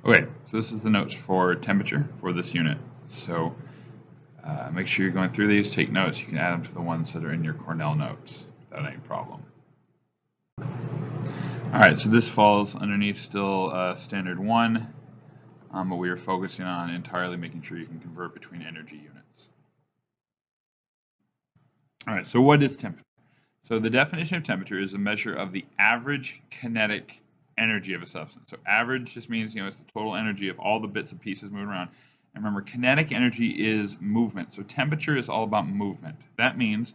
Okay, so this is the notes for temperature for this unit. So make sure you're going through these, take notes. You can add them to the ones that are in your Cornell notes without any problem. All right, so this falls underneath still standard 1, but we are focusing on entirely making sure you can convert between energy units. All right, so what is temperature? So the definition of temperature is a measure of the average kinetic energy of a substance. So average just means, it's the total energy of all the bits and pieces moving around. And remember, kinetic energy is movement. So temperature is all about movement. That means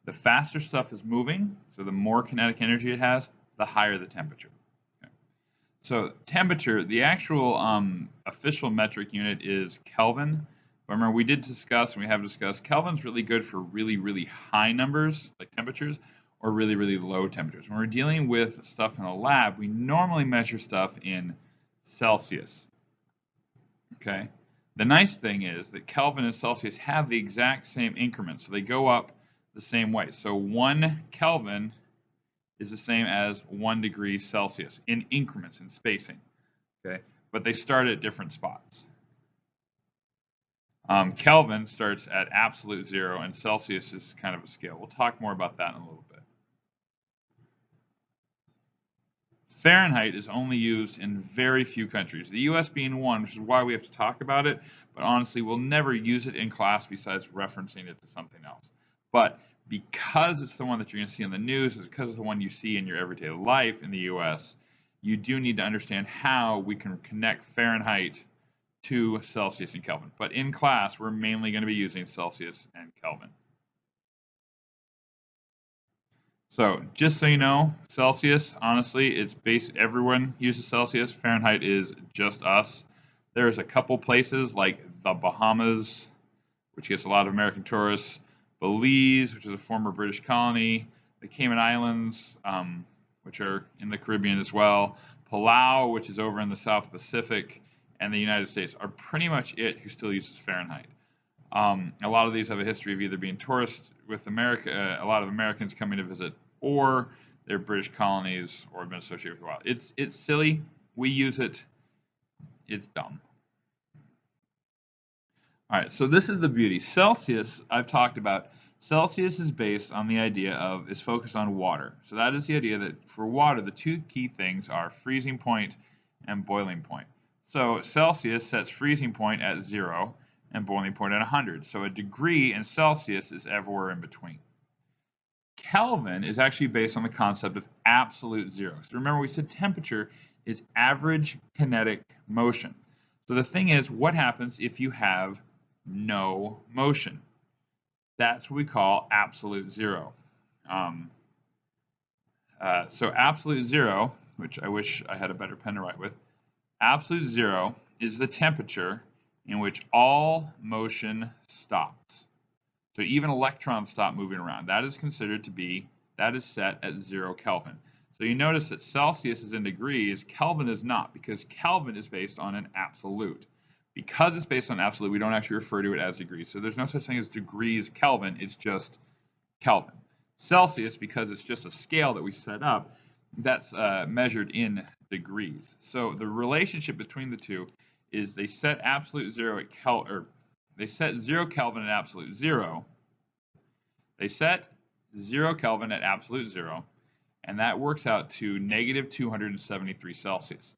the faster stuff is moving, so the more kinetic energy it has, the higher the temperature. Okay. So temperature, the actual official metric unit is Kelvin. But remember, we did discuss, and we have discussed, Kelvin's really good for really, really high numbers, like temperatures, or really, really low temperatures. When we're dealing with stuff in a lab, we normally measure stuff in Celsius. Okay? The nice thing is that Kelvin and Celsius have the exact same increments, so they go up the same way. So 1 Kelvin is the same as 1 degree Celsius in increments, in spacing. Okay? But they start at different spots. Kelvin starts at absolute 0, and Celsius is kind of a scale. We'll talk more about that in a little bit. Fahrenheit is only used in very few countries, the US being one, which is why we have to talk about it, but honestly, we'll never use it in class besides referencing it to something else. But because it's the one that you're going to see on the news, it's because it's the one you see in your everyday life in the US, you do need to understand how we can connect Fahrenheit to Celsius and Kelvin. But in class, we're mainly going to be using Celsius and Kelvin. So just so you know, Celsius, honestly, it's everyone uses Celsius. Fahrenheit is just us. There's a couple places like the Bahamas, which gets a lot of American tourists, Belize, which is a former British colony, the Cayman Islands, which are in the Caribbean as well, Palau, which is over in the South Pacific, and the United States are pretty much it who still uses Fahrenheit. A lot of these have a history of either being tourists with America, a lot of Americans coming to visit, or they're British colonies or have been associated with a while. It's silly. We use it. It's dumb. All right, so this is the beauty. Celsius, I've talked about. Celsius is based on the idea of, is focused on water. So that is the idea that for water, the two key things are freezing point and boiling point. So Celsius sets freezing point at 0 and boiling point at 100. So a degree in Celsius is everywhere in between. Kelvin is actually based on the concept of absolute 0. So remember, we said temperature is average kinetic motion. So the thing is, what happens if you have no motion? That's what we call absolute 0. So absolute 0, which I wish I had a better pen to write with, absolute 0 is the temperature in which all motion stops. So even electrons stop moving around. That is considered to be, that is set at 0 Kelvin. So you notice that Celsius is in degrees, Kelvin is not, because Kelvin is based on an absolute. Because it's based on absolute, we don't actually refer to it as degrees. So there's no such thing as degrees Kelvin, it's just Kelvin. Celsius, because it's just a scale that we set up, that's measured in degrees. So the relationship between the two is they set absolute 0 at Kelvin, or they set 0 Kelvin at absolute 0. They set 0 Kelvin at absolute 0, and that works out to negative 273 Celsius.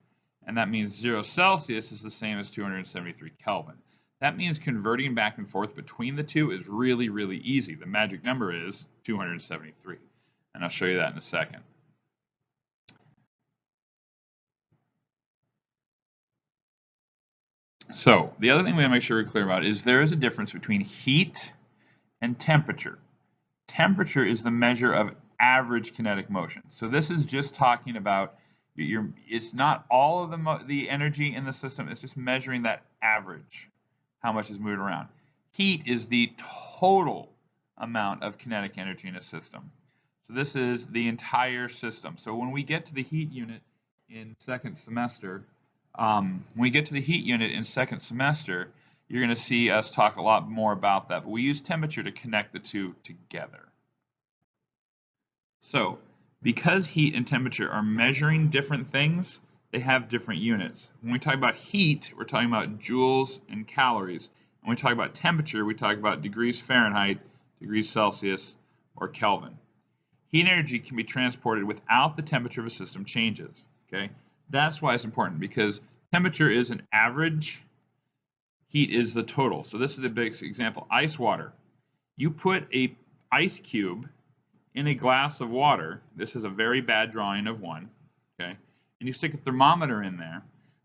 And that means 0 Celsius is the same as 273 Kelvin. That means converting back and forth between the two is really, really easy. The magic number is 273, and I'll show you that in a second. So the other thing we have to make sure we're clear about is there is a difference between heat and temperature. Temperature is the measure of average kinetic motion. So this is just talking about it's not all of the energy in the system, it's just measuring that average, how much is moving around. Heat is the total amount of kinetic energy in a system. So this is the entire system. So when we get to the heat unit in second semester, you're going to see us talk a lot more about that. But we use temperature to connect the two together. So because heat and temperature are measuring different things, they have different units. When we talk about heat, we're talking about joules and calories. When we talk about temperature, we talk about degrees Fahrenheit, degrees Celsius, or Kelvin. Heat energy can be transported without the temperature of a system changes. Okay, that's why it's important, because temperature is an average, heat is the total. So this is a big example. Ice water. You put a ice cube in a glass of water. This is a very bad drawing of one. Okay, and you stick a thermometer in there.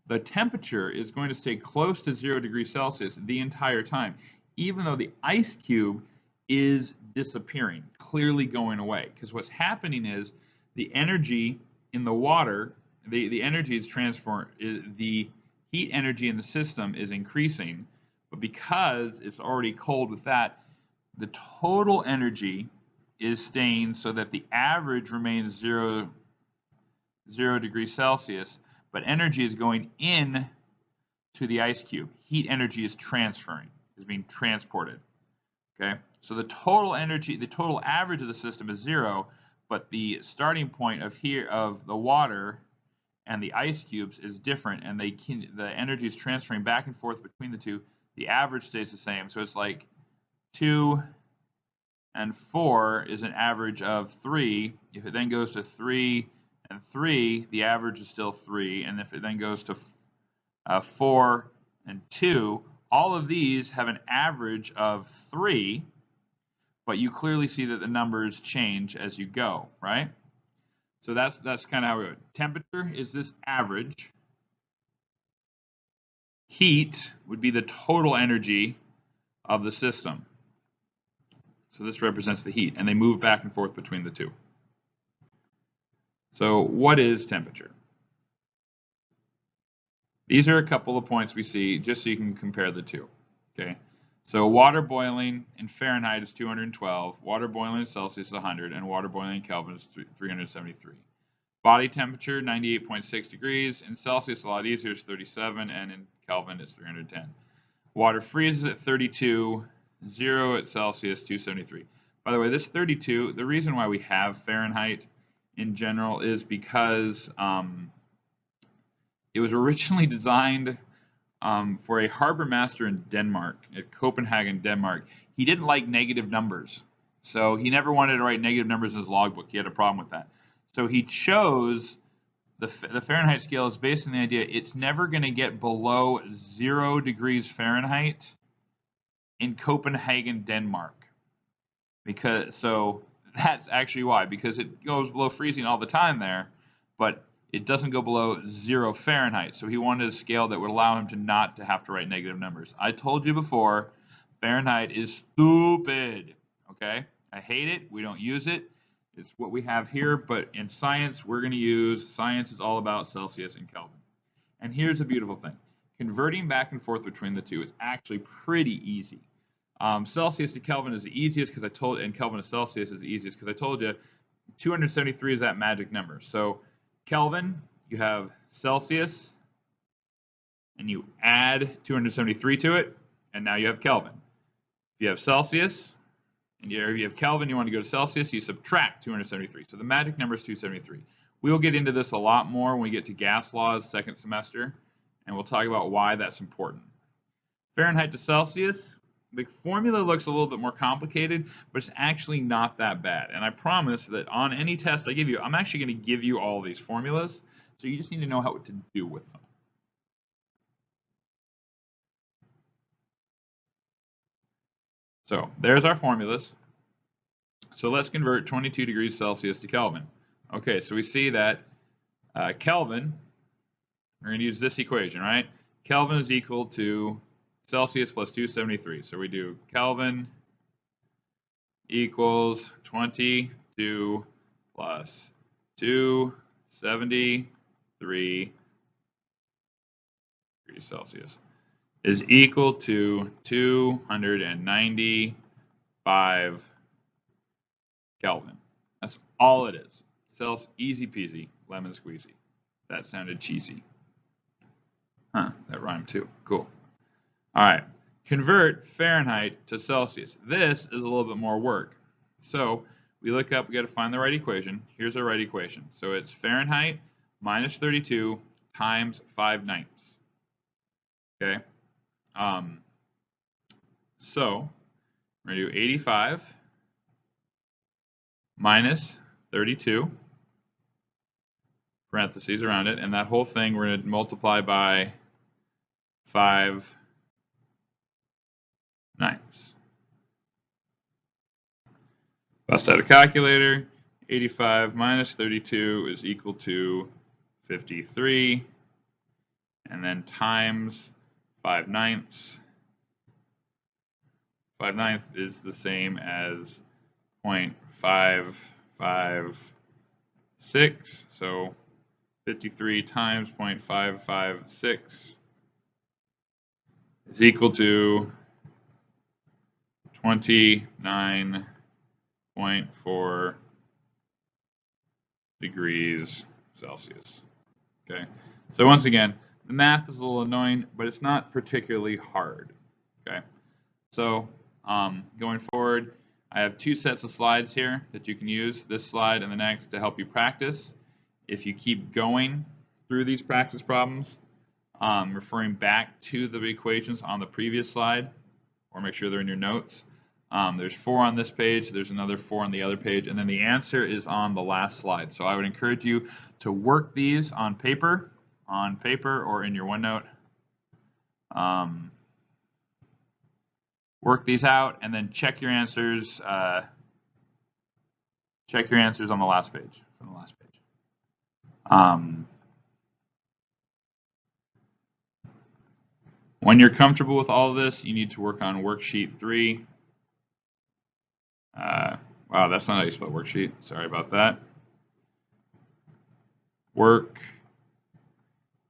The temperature is going to stay close to 0 degrees Celsius the entire time, even though the ice cube is disappearing, clearly going away. Because what's happening is the energy in the water, the energy is transformed, the heat energy in the system is increasing, but because it's already cold with that, the total energy is staying so that the average remains 0 degrees Celsius, but energy is going in to the ice cube. Heat energy is transferring, is being transported. Okay, so the total energy, the total average of the system is 0, but the starting point of the water and the ice cubes is different, and the energy is transferring back and forth between the two. The average stays the same, so it's like 2 and 4 is an average of 3. If it then goes to 3 and 3, the average is still 3, and if it then goes to 4 and 2, all of these have an average of 3, but you clearly see that the numbers change as you go, right? So that's kind of how we do it. Temperature is this average. Heat would be the total energy of the system. So this represents the heat, and they move back and forth between the two. So what is temperature? These are a couple of points we see just so you can compare the two. Okay, so water boiling in Fahrenheit is 212, water boiling in Celsius is 100, and water boiling in Kelvin is 373. Body temperature 98.6 degrees. In Celsius, a lot easier, is 37, and in Kelvin is 310. Water freezes at 32, 0 at Celsius, 273. By the way, this 32, the reason why we have Fahrenheit in general is because it was originally designed for a harbor master in Denmark, at Copenhagen, Denmark. He didn't like negative numbers, so he never wanted to write negative numbers in his logbook. He had a problem with that. So he chose the Fahrenheit scale is based on the idea it's never going to get below 0 degrees Fahrenheit in Copenhagen, Denmark. So that's actually why, because it goes below freezing all the time there, but it doesn't go below 0 Fahrenheit. So he wanted a scale that would allow him to not to have to write negative numbers. I told you before, Fahrenheit is stupid. Okay, I hate it. We don't use it. It's what we have here, but in science, we're going to use, science is all about Celsius and Kelvin. And here's the beautiful thing. Converting back and forth between the two is actually pretty easy. Celsius to Kelvin is the easiest because and Kelvin to Celsius is the easiest because I told you 273 is that magic number. So Kelvin, you have Celsius, and you add 273 to it, and now you have Kelvin. If you have Celsius, and you have Kelvin, you want to go to Celsius, you subtract 273. So the magic number is 273. We will get into this a lot more when we get to gas laws second semester, and we'll talk about why that's important. Fahrenheit to Celsius, the formula looks a little bit more complicated, but it's actually not that bad. And I promise that on any test I give you, I'm actually going to give you all these formulas, so you just need to know what to do with them. So there's our formulas. So let's convert 22 degrees Celsius to Kelvin. Okay, so we see that Kelvin, we're going to use this equation, right? Kelvin is equal to Celsius plus 273. So we do Kelvin equals 22 plus 273 degrees Celsius is equal to 295 Kelvin. That's all it is. Celsius, easy peasy, lemon squeezy. That sounded cheesy. Huh, that rhymed too. Cool. All right, convert Fahrenheit to Celsius. This is a little bit more work. So we look up, we got to find the right equation. Here's our right equation. So it's Fahrenheit minus 32 times 5/9. Okay. So we're going to do 85 minus 32, parentheses around it, and that whole thing we're going to multiply by 5/9. Bust out a calculator. 85 minus 32 is equal to 53, and then times 5/9. 5/9 is the same as 0.556, so 53 times 0.556 is equal to 29.4 degrees Celsius. Okay, so once again, the math is a little annoying, but it's not particularly hard. Okay, so going forward, I have two sets of slides here that you can use, this slide and the next, to help you practice. If you keep going through these practice problems, referring back to the equations on the previous slide, or make sure they're in your notes. There's 4 on this page, there's another 4 on the other page, and then the answer is on the last slide. So I would encourage you to work these on paper or in your OneNote. Work these out and then check your answers. Check your answers on the last page. From the last page. When you're comfortable with all of this, you need to work on worksheet 3. Wow, that's not how you spell worksheet. Sorry about that. I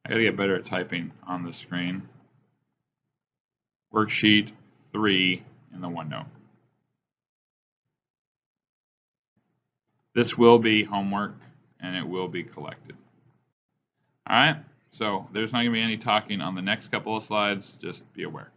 gotta get better at typing on the screen. Worksheet 3 in the OneNote. This will be homework and it will be collected. All right, so there's not gonna be any talking on the next couple of slides, just be aware.